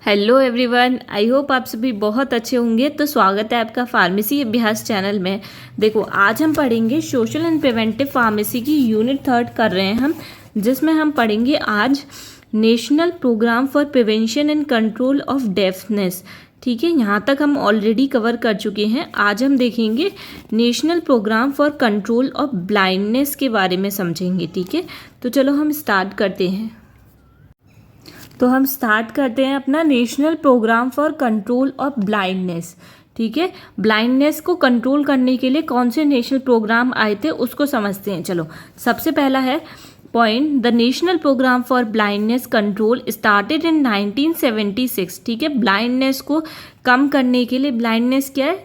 Hello everyone, I hope आप सभी बहुत अच्छे होंगे। तो स्वागत है आपका फार्मेसी अभ्यास चैनल में। देखो, आज हम पढ़ेंगे सोशल एंड प्रिवेंटिव फार्मेसी की यूनिट 3 कर रहे हैं हम, जिसमें हम पढ़ेंगे आज national programme for prevention and control of deafness. ठीक है, यहाँ तक हम ऑलरेडी कवर कर चुके हैं। आज हम देखेंगे national programme for control of blindness के बारे में समझेंगे। ठीक है, तो चलो हम स्टार्ट करते हैं। तो हम स्टार्ट करते हैं अपना national programme for control of blindness. ठीक है, ब्लाइंडनेस को कंट्रोल करने के लिए कौन से नेशनल प्रोग्राम आए थे उसको समझते हैं। चलो, सबसे पहला है point, the national programme for blindness control started in 1976। ठीक है, ब्लाइंडनेस को कम करने के लिए, ब्लाइंडनेस क्या है,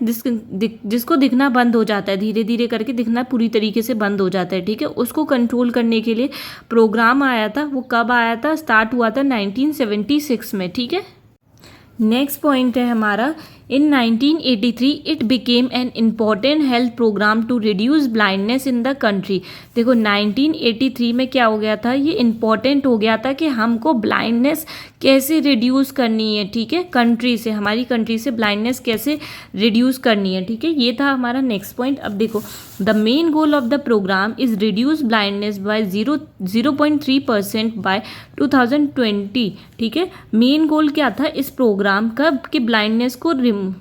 जिसको दिखना बंद हो जाता है, धीरे धीरे करके दिखना पूरी तरीके से बंद हो जाता है। ठीक है, उसको कंट्रोल करने के लिए प्रोग्राम आया था। वो कब आया था? स्टार्ट हुआ था 1976 में। ठीक है, नेक्स्ट पॉइंट है हमारा, in 1983 it became an important health programme to reduce blindness in the country. देखो, 1983 में क्या हो गया था, ये इम्पॉर्टेंट हो गया था कि हमको ब्लाइंडनेस कैसे रिड्यूस करनी है। ठीक है, कंट्री से, हमारी कंट्री से ब्लाइंडनेस कैसे रिड्यूस करनी है। ठीक है, ये था हमारा नेक्स्ट पॉइंट। अब देखो, the main goal of the programme is reduce blindness by 0.3% by 2020। ठीक है, मेन गोल क्या था इस प्रोग्राम का, कि ब्लाइंडनेस को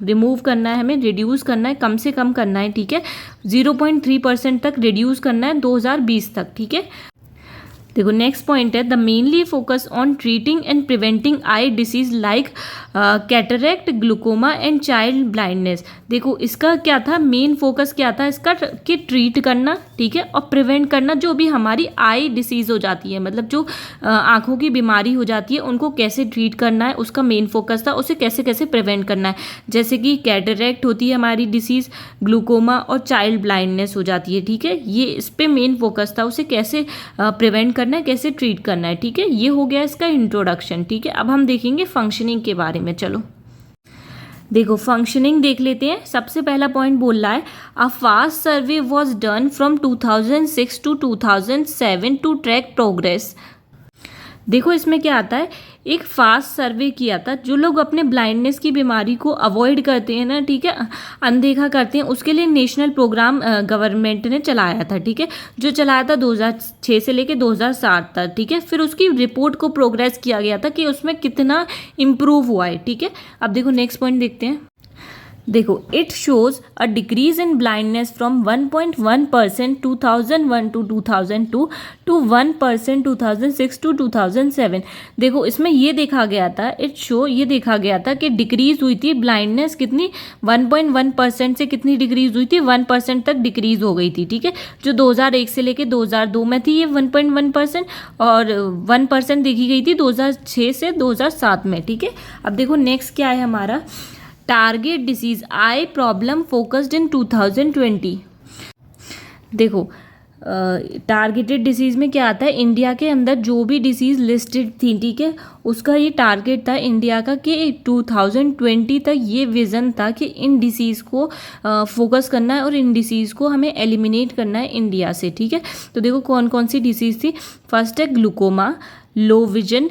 रिमूव करना है, हमें रिड्यूस करना है, कम से कम करना है। ठीक है, 0.3% तक रिड्यूस करना है 2020 तक। ठीक है, देखो नेक्स्ट पॉइंट है, the mainly focus on treating and preventing I disease like cataract, glaucoma and child blindness. देखो, इसका क्या था, मेन फोकस क्या था इसका, कि ट्रीट करना, ठीक है, और प्रिवेंट करना जो भी हमारी आई डिसीज हो जाती है, मतलब जो आंखों की बीमारी हो जाती है, उनको कैसे ट्रीट करना है, उसका मेन फोकस था। उसे कैसे कैसे प्रिवेंट करना है, जैसे कि कैटरेक्ट होती है हमारी डिसीज, ग्लूकोमा और चाइल्ड ब्लाइंडनेस हो जाती है। ठीक है, ये इस पे मेन फोकस था, उसे कैसे प्रिवेंट करना है, कैसे ट्रीट करना है। ठीक है, ये हो गया इसका इंट्रोडक्शन। ठीक है, अब हम देखेंगे फंक्शनिंग के बारे में। चलो देखो, फंक्शनिंग देख लेते हैं। सबसे पहला पॉइंट बोल रहा है, a fast survey was done from 2006 to 2007 to track progress. देखो, इसमें क्या आता है, एक फास्ट सर्वे किया था। जो लोग अपने ब्लाइंडनेस की बीमारी को अवॉइड करते हैं ना, ठीक है, अनदेखा करते हैं, उसके लिए नेशनल प्रोग्राम गवर्नमेंट ने चलाया था। ठीक है, जो चलाया था 2006 से लेके 2007 तक। ठीक है, फिर उसकी रिपोर्ट को प्रोग्रेस किया गया था कि उसमें कितना इम्प्रूव हुआ है। ठीक है, अब देखो नेक्स्ट पॉइंट देखते हैं। देखो, it shows a decrease in blindness from 1.1% 2001 to 2002 to 1% 2006 to 2007। देखो, इसमें ये देखा गया था, ये देखा गया था कि डिक्रीज हुई थी ब्लाइंडनेस, कितनी, 1.1% से कितनी डिक्रीज हुई थी, 1% तक डिक्रीज हो गई थी। ठीक है, जो 2001 से लेके 2002 में थी ये 1.1%, और 1% देखी गई थी 2006 से 2007 में। ठीक है, अब देखो नेक्स्ट क्या है हमारा, target disease I problem focused in 2020। देखो, टारगेटेड डिसीज़ में क्या आता है, इंडिया के अंदर जो भी डिसीज़ लिस्टेड थी, ठीक है, उसका ये टारगेट था इंडिया का कि 2020 तक ये विज़न था कि इन डिसीज़ को फोकस करना है और इन डिसीज़ को हमें एलिमिनेट करना है इंडिया से। ठीक है, तो देखो कौन कौन सी डिसीज़ थी। फर्स्ट है ग्लूकोमा, लो विजन,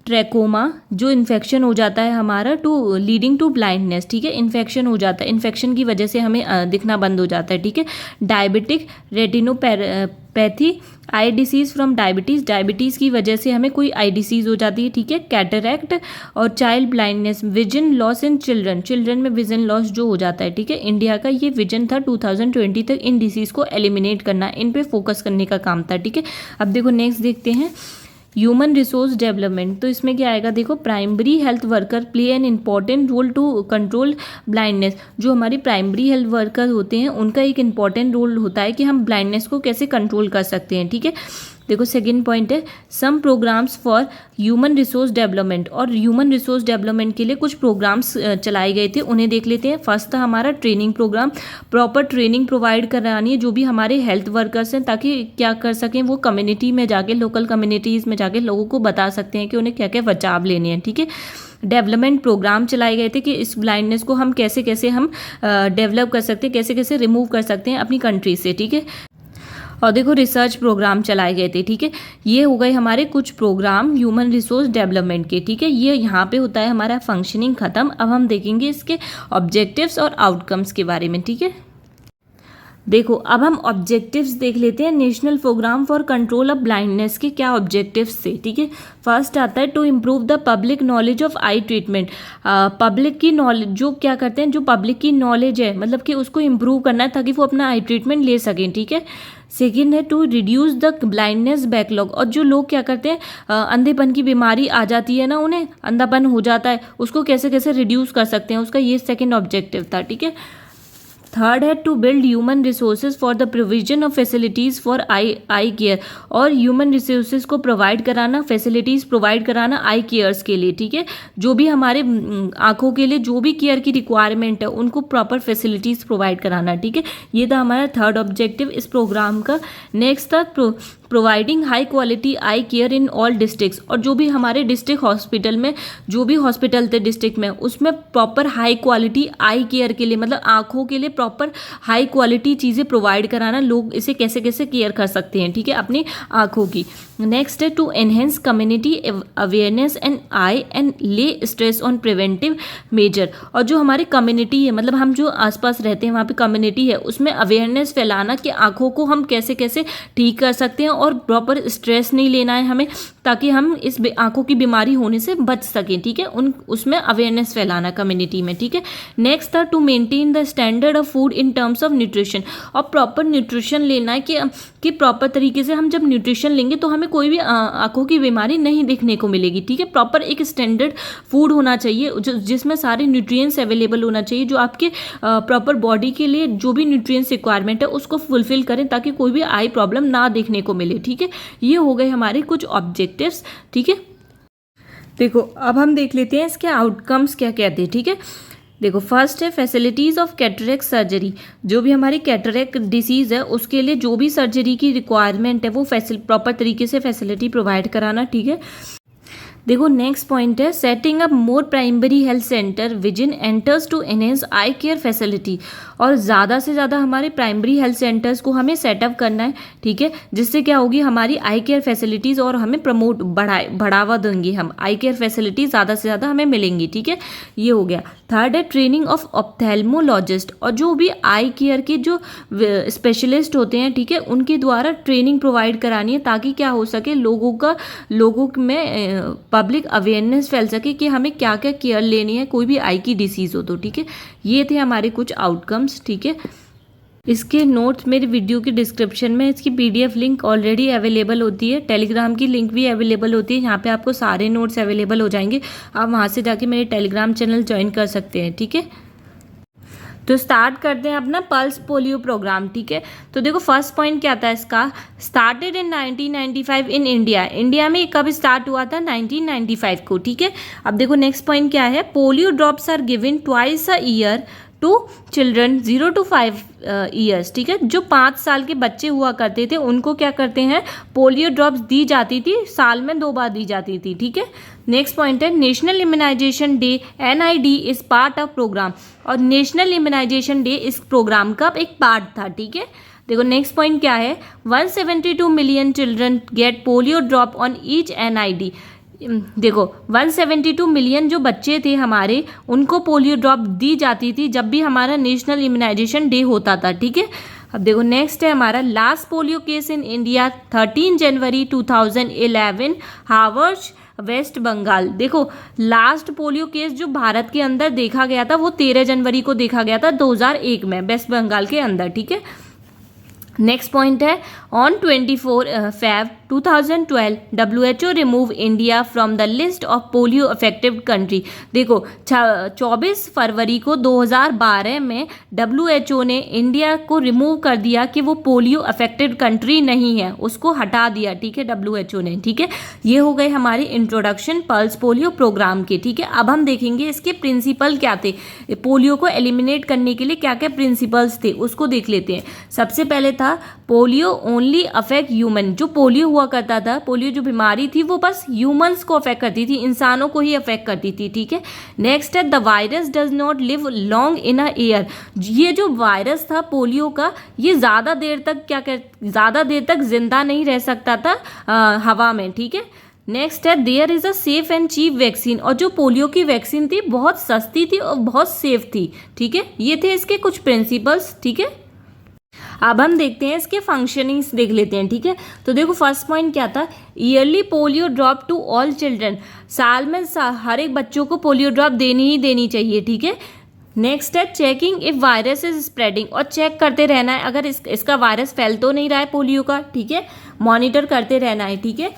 ट्रैकोमा, जो इन्फेक्शन हो जाता है हमारा टू लीडिंग टू ब्लाइंडनेस। ठीक है, इन्फेक्शन हो जाता है, इन्फेक्शन की वजह से हमें दिखना बंद हो जाता है। ठीक है, diabetic retinopathy, I disease from diabetes, diabetes की वजह से हमें कोई आई डिसीज़ हो जाती है। ठीक है, कैटरेक्ट और child blindness, vision loss in children, children में विजन लॉस जो हो जाता है। ठीक है, इंडिया का ये विजन था 2020 तक इन डिसीज़ को एलिमिनेट करना, इन पे फोकस करने का काम था। ठीक है, अब देखो नेक्स्ट देखते हैं, ह्यूमन रिसोर्स डेवलपमेंट। तो इसमें क्या आएगा, देखो, primary health worker play an important role to control blindness. जो हमारी प्राइमरी हेल्थ वर्कर होते हैं उनका एक इंपॉर्टेंट रोल होता है कि हम ब्लाइंडनेस को कैसे कंट्रोल कर सकते हैं। ठीक है, देखो सेकंड पॉइंट है, some programmes for human resource development, और ह्यूमन रिसोर्स डेवलपमेंट के लिए कुछ प्रोग्राम्स चलाए गए थे, उन्हें देख लेते हैं। फर्स्ट था हमारा training programme, proper training provide करानी है जो भी हमारे हेल्थ वर्कर्स हैं, ताकि क्या कर सकें, वो कम्युनिटी में जाके, लोकल कम्युनिटीज़ में जाके लोगों को बता सकते हैं कि उन्हें क्या क्या बचाव लेने हैं। ठीक है, डेवलपमेंट प्रोग्राम चलाए गए थे कि इस ब्लाइंडनेस को हम कैसे कैसे हम डेवलप कर सकते हैं, कैसे कैसे रिमूव कर सकते हैं अपनी कंट्री से। ठीक है, और देखो रिसर्च प्रोग्राम चलाए गए थे, ठीक है। ये हो गए हमारे कुछ प्रोग्राम ह्यूमन रिसोर्स डेवलपमेंट के, ठीक है। ये यहाँ पे होता है हमारा फंक्शनिंग खत्म। अब हम देखेंगे इसके ऑब्जेक्टिव्स और आउटकम्स के बारे में, ठीक है। देखो अब हम ऑब्जेक्टिव्स देख लेते हैं। National programme for control of blindness के क्या ऑब्जेक्टिव्स थे, ठीक है। फर्स्ट आता है to improve the public knowledge of eye treatment. Public की नॉलेज, जो क्या करते हैं, जो पब्लिक की नॉलेज है मतलब कि उसको इम्प्रूव करना है ताकि वो अपना आई ट्रीटमेंट ले सकें, ठीक है। सेकेंड है to reduce the blindness backlog. और जो लोग क्या करते हैं, अंधेपन की बीमारी आ जाती है ना, उन्हें अंधापन हो जाता है, उसको कैसे कैसे रिड्यूस कर सकते हैं, उसका ये सेकेंड ऑब्जेक्टिव था, ठीक है। थर्ड है to build human resources for the provision of facilities for eye care. और ह्यूमन रिसोर्सेज को प्रोवाइड कराना, फैसिलिटीज़ प्रोवाइड कराना आई केयर्स के लिए, ठीक है। जो भी हमारे आंखों के लिए जो भी केयर की रिक्वायरमेंट है उनको प्रॉपर फैसिलिटीज़ प्रोवाइड कराना, ठीक है। ये था हमारा थर्ड ऑब्जेक्टिव इस प्रोग्राम का। नेक्स्ट था providing high quality I care in all districts. और जो भी हमारे डिस्ट्रिक्ट हॉस्पिटल में, जो भी हॉस्पिटल थे डिस्ट्रिक्ट में, उसमें प्रॉपर हाई क्वालिटी आई केयर के लिए, मतलब आंखों के लिए प्रॉपर हाई क्वालिटी चीज़ें प्रोवाइड कराना, लोग इसे कैसे कैसे केयर कर सकते हैं, ठीक है, अपनी आंखों की। नेक्स्ट है to enhance community awareness and eye and lay stress on preventive measure. और जो हमारी कम्युनिटी है, मतलब हम जो आसपास रहते हैं वहाँ पे कम्युनिटी है, उसमें अवेयरनेस फैलाना कि आंखों को हम कैसे कैसे ठीक कर सकते हैं और प्रॉपर स्ट्रेस नहीं लेना है हमें, ताकि हम इस आंखों की बीमारी होने से बच सकें, ठीक है। उसमें अवेयरनेस फैलाना कम्युनिटी में, ठीक है। नेक्स्ट था to maintain the standard of food in terms of nutrition. और प्रॉपर न्यूट्रिशन लेना है कि प्रॉपर तरीके से हम जब न्यूट्रिशन लेंगे तो हमें कोई भी आंखों की बीमारी नहीं देखने को मिलेगी, ठीक है। प्रॉपर एक स्टैंडर्ड फूड होना चाहिए जिसमें सारे न्यूट्रिएंट्स अवेलेबल होना चाहिए, जो आपके प्रॉपर बॉडी के लिए जो भी न्यूट्रिएंट्स रिक्वायरमेंट है उसको फुलफिल करें, ताकि कोई भी आई प्रॉब्लम ना देखने को मिले, ठीक है। ये हो गए हमारे कुछ ऑब्जेक्टिव्स, ठीक है। देखो अब हम देख लेते हैं इसके आउटकम्स क्या कहते हैं, ठीक है। देखो फर्स्ट है फैसिलिटीज़ ऑफ कैटरेक्ट सर्जरी। जो भी हमारी कैटरेक्ट डिसीज़ है उसके लिए जो भी सर्जरी की रिक्वायरमेंट है वो प्रॉपर तरीके से फैसिलिटी प्रोवाइड कराना, ठीक है। देखो नेक्स्ट पॉइंट है setting up more primary health centre vision enters to enhance eye care facility. और ज़्यादा से ज़्यादा हमारे प्राइमरी हेल्थ सेंटर्स को हमें सेटअप करना है, ठीक है, जिससे क्या होगी हमारी आई केयर फैसिलिटीज़ और हमें बढ़ावा देंगे, हम आई केयर फैसिलिटी ज़्यादा से ज़्यादा हमें मिलेंगी, ठीक है। ये हो गया। थर्ड है ट्रेनिंग ऑफ ऑप्थेल्मोलॉजिस्ट। और जो भी आई केयर के जो स्पेशलिस्ट होते हैं, ठीक है, उनके द्वारा ट्रेनिंग प्रोवाइड करानी है, ताकि क्या हो सके लोगों में पब्लिक अवेयरनेस फैल सके कि हमें क्या क्या केयर लेनी है कोई भी आई की डिसीज़ हो तो, ठीक है। ये थे हमारे कुछ आउटकम्स, ठीक है। इसके नोट्स मेरे वीडियो की डिस्क्रिप्शन में इसकी पीडीएफ लिंक ऑलरेडी अवेलेबल होती है, टेलीग्राम की लिंक भी अवेलेबल होती है, यहाँ पे आपको सारे नोट्स अवेलेबल हो जाएंगे, आप वहाँ से जाके मेरे टेलीग्राम चैनल ज्वाइन कर सकते हैं, ठीक है। तो स्टार्ट करते हैं अपना पल्स पोलियो प्रोग्राम, ठीक है। तो देखो फर्स्ट पॉइंट क्या था इसका, started in 1995 in India. India में कब स्टार्ट हुआ था, 1995 को, ठीक है। अब देखो नेक्स्ट पॉइंट क्या है, polio drops are given twice a year to children 0 to 5 years, ठीक है। जो 5 साल के बच्चे हुआ करते थे उनको क्या करते हैं, पोलियो ड्रॉप्स दी जाती थी, साल में 2 बार दी जाती थी, ठीक है। नेक्स्ट पॉइंट है national immunisation day NID is part of programme. और नेशनल इम्यूनाइजेशन डे इस प्रोग्राम का एक पार्ट था, ठीक है। देखो नेक्स्ट पॉइंट क्या है, 172 million children gate polio drop on each NID। देखो 172 मिलियन जो बच्चे थे हमारे, उनको पोलियो ड्रॉप दी जाती थी जब भी हमारा नेशनल इम्यूनाइजेशन डे होता था, ठीक है। अब देखो नेक्स्ट है हमारा last polio case in India 13 January 2011 हावर्स वेस्ट बंगाल। देखो लास्ट पोलियो केस जो भारत के अंदर देखा गया था वो 13 जनवरी को देखा गया था 2001 में वेस्ट बंगाल के अंदर, ठीक है। नेक्स्ट पॉइंट है on 24 Feb 2012 WHO remove India from the list of polio affected country. देखो 24 फरवरी को 2012 में WHO ने इंडिया को रिमूव कर दिया कि वो पोलियो अफेक्टेड कंट्री नहीं है, उसको हटा दिया, ठीक है, WHO ने, ठीक है। ये हो गए हमारी इंट्रोडक्शन पल्स पोलियो प्रोग्राम के, ठीक है। अब हम देखेंगे इसके प्रिंसिपल क्या थे, पोलियो को एलिमिनेट करने के लिए क्या क्या प्रिंसिपल्स थे उसको देख लेते हैं। सबसे पहले था पोलियो ओनली अफेक्ट ह्यूमन। जो पोलियो हुआ करता था, पोलियो जो बीमारी थी वो बस ह्यूमंस को अफेक्ट करती थी, इंसानों को ही अफेक्ट करती थी, ठीक है। नेक्स्ट है the virus does not live long in a air. ये जो वायरस था पोलियो का, ये ज़्यादा देर तक जिंदा नहीं रह सकता था हवा में, ठीक है। नेक्स्ट है there is a safe and cheap vaccine. और जो पोलियो की वैक्सीन थी बहुत सस्ती थी और बहुत सेफ थी, ठीक है। ये थे इसके कुछ प्रिंसिपल्स, ठीक है। अब हम देखते हैं इसके फंक्शनिंग्स देख लेते हैं, ठीक है। तो देखो फर्स्ट पॉइंट क्या था, yearly polio drop to all children. साल में हर एक बच्चों को पोलियो ड्रॉप देनी चाहिए, ठीक है। नेक्स्ट है checking if virus is spreading. और चेक करते रहना है अगर इसका वायरस फैल तो नहीं रहा है पोलियो का, ठीक है। मॉनिटर करते रहना है, ठीक है।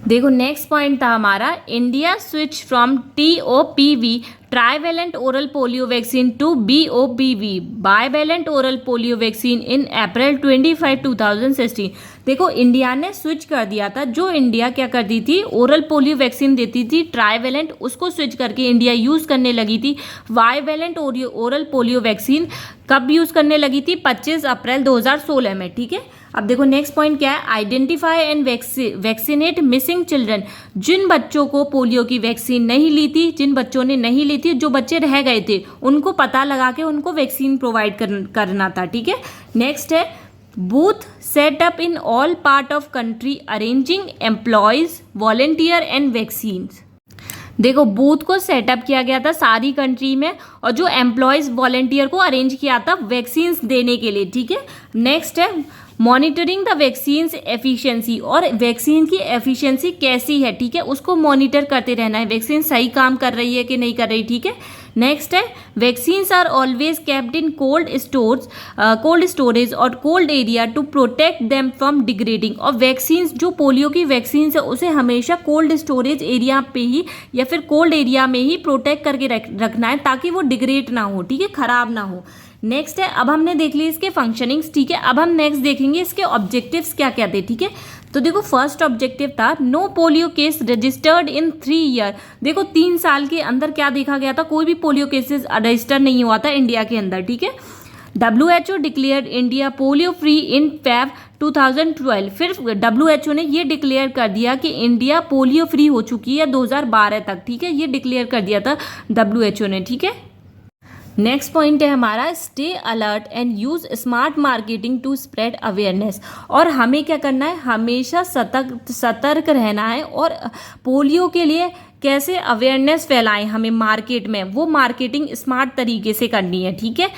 देखो नेक्स्ट पॉइंट था हमारा, India switch from TOPV trivalent oral polio vaccine to BOPV bivalent oral polio vaccine in April 25, 2016। देखो इंडिया ने स्विच कर दिया था। जो इंडिया क्या करती थी, ओरल पोलियो वैक्सीन देती थी ट्राइवेलेंट, उसको स्विच करके इंडिया यूज़ करने लगी थी बाइवेलेंट ओरल पोलियो वैक्सीन। कब यूज़ करने लगी थी, 25 अप्रैल 2016 में, ठीक है। अब देखो नेक्स्ट पॉइंट क्या है, identify and vaccinate missing children. जिन बच्चों को पोलियो की वैक्सीन नहीं ली थी, जिन बच्चों ने नहीं ली थी, जो बच्चे रह गए थे, उनको पता लगा के उनको वैक्सीन प्रोवाइड करना था, ठीक है। नेक्स्ट है booth set up in all part of country arranging employees volunteer and vaccine. देखो बूथ को सेटअप किया गया था सारी कंट्री में, और जो एम्प्लॉयज वॉलेंटियर को अरेंज किया था वैक्सीन देने के लिए, ठीक है। नेक्स्ट है मॉनिटरिंग द वैक्सीन एफिशिएंसी। और वैक्सीन की एफिशिएंसी कैसी है, ठीक है, उसको मॉनिटर करते रहना है, वैक्सीन सही काम कर रही है कि नहीं कर रही, ठीक है। नेक्स्ट है vaccines are always kept in cold storage और cold area to protect them from degrading. और वैक्सीन्स जो पोलियो की वैक्सीन है उसे हमेशा कोल्ड स्टोरेज एरिया पे ही या फिर कोल्ड एरिया में ही प्रोटेक्ट करके रखना है ताकि वो डिग्रेड ना हो, ठीक है, खराब ना हो। नेक्स्ट है, अब हमने देख ली इसके फंक्शनिंग्स, ठीक है। अब हम नेक्स्ट देखेंगे इसके ऑब्जेक्टिव्स क्या क्या थे, ठीक है। तो देखो फर्स्ट ऑब्जेक्टिव था no polio case registered in 3 year. देखो 3 साल के अंदर क्या देखा गया था, कोई भी पोलियो केसेस रजिस्टर नहीं हुआ था इंडिया के अंदर, ठीक है। WHO declared India polio free in Feb 2012। फिर WHO ने ये डिक्लेयर कर दिया कि इंडिया पोलियो फ्री हो चुकी है 2012 तक, ठीक है। ये डिक्लेयर कर दिया था WHO ने, ठीक है। नेक्स्ट पॉइंट है हमारा stay alert and use smart marketing to spread awareness. और हमें क्या करना है, हमेशा सतर्क रहना है और पोलियो के लिए कैसे अवेयरनेस फैलाएं हमें मार्केट में, वो मार्केटिंग स्मार्ट तरीके से करनी है, ठीक है।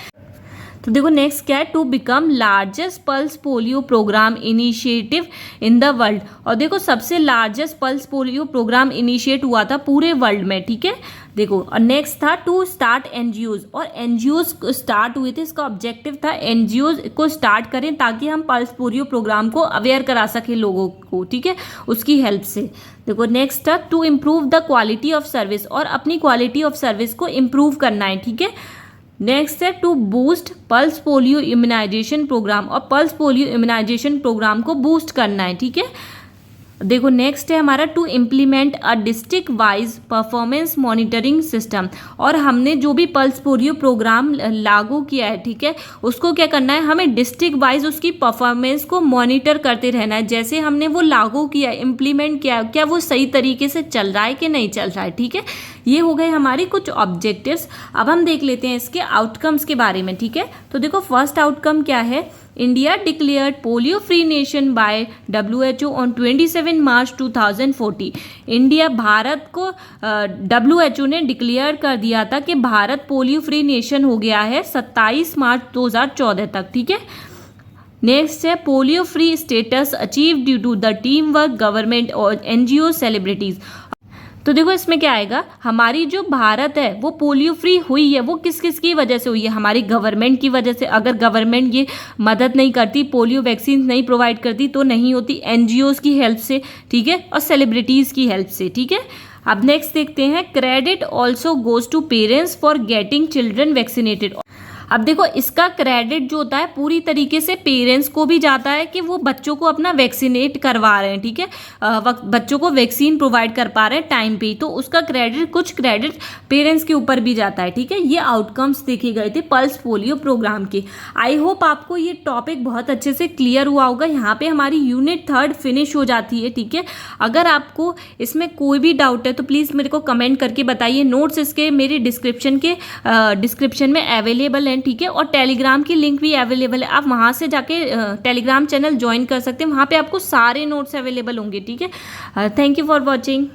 तो देखो नेक्स्ट क्या है, to become largest pulse polio programme initiative in the world. और देखो सबसे largest pulse polio programme initiate हुआ था पूरे वर्ल्ड में, ठीक है। देखो और नेक्स्ट था टू स्टार्ट NGOs। और NGOs स्टार्ट हुए थे, इसका ऑब्जेक्टिव था NGOs को स्टार्ट करें ताकि हम पल्स पोलियो प्रोग्राम को अवेयर करा सकें लोगों को, ठीक है, उसकी हेल्प से। देखो नेक्स्ट था to improve the quality of service. और अपनी क्वालिटी ऑफ सर्विस को इम्प्रूव करना है, ठीक है। नेक्स्ट है to boost pulse polio immunisation programme. और पल्स पोलियो इम्यूनाइजेशन प्रोग्राम को बूस्ट करना है, ठीक है। देखो नेक्स्ट है हमारा to implement a district wise performance monitoring system. और हमने जो भी पल्स पोलियो प्रोग्राम लागू किया है, ठीक है, उसको क्या करना है, हमें डिस्ट्रिक्ट वाइज उसकी परफॉर्मेंस को मॉनिटर करते रहना है। जैसे हमने वो लागू किया, इम्प्लीमेंट किया, क्या वो सही तरीके से चल रहा है कि नहीं चल रहा है, ठीक है। ये हो गए हमारे कुछ ऑब्जेक्टिव्स। अब हम देख लेते हैं इसके आउटकम्स के बारे में, ठीक है। तो देखो फर्स्ट आउटकम क्या है, India declared polio free nation by WHO on 27 March 2040। India Bharat को WHO ने डिक्लेयर कर दिया था कि भारत पोलियो फ्री नेशन हो गया है 27 मार्च 2014 तक, ठीक है। नेक्स्ट है polio free status achieve due to the team work government और NGO सेलिब्रिटीज। तो देखो इसमें क्या आएगा, हमारी जो भारत है वो पोलियो फ्री हुई है, वो किस किस की वजह से हुई है, हमारी गवर्नमेंट की वजह से। अगर गवर्नमेंट ये मदद नहीं करती, पोलियो वैक्सीन नहीं प्रोवाइड करती तो नहीं होती, NGOs की हेल्प से, ठीक है, और सेलिब्रिटीज़ की हेल्प से, ठीक है। अब नेक्स्ट देखते हैं credit also goes to parents for getting children vaccinated. अब देखो इसका क्रेडिट जो होता है पूरी तरीके से पेरेंट्स को भी जाता है कि वो बच्चों को अपना वैक्सीनेट करवा रहे हैं, ठीक है, बच्चों को वैक्सीन प्रोवाइड कर पा रहे हैं टाइम पे, तो उसका क्रेडिट, कुछ क्रेडिट पेरेंट्स के ऊपर भी जाता है, ठीक है। ये आउटकम्स देखे गए थे पल्स पोलियो प्रोग्राम के। आई होप आपको ये टॉपिक बहुत अच्छे से क्लियर हुआ होगा। यहाँ पे हमारी यूनिट 3 फिनिश हो जाती है, ठीक है। अगर आपको इसमें कोई भी डाउट है तो प्लीज़ मेरे को कमेंट करके बताइए। नोट्स इसके मेरे डिस्क्रिप्शन में अवेलेबल हैं, ठीक है, और टेलीग्राम की लिंक भी अवेलेबल है। आप वहाँ से जाके टेलीग्राम चैनल ज्वाइन कर सकते हैं, वहाँ पे आपको सारे नोट्स अवेलेबल होंगे, ठीक है। Thank you for watching.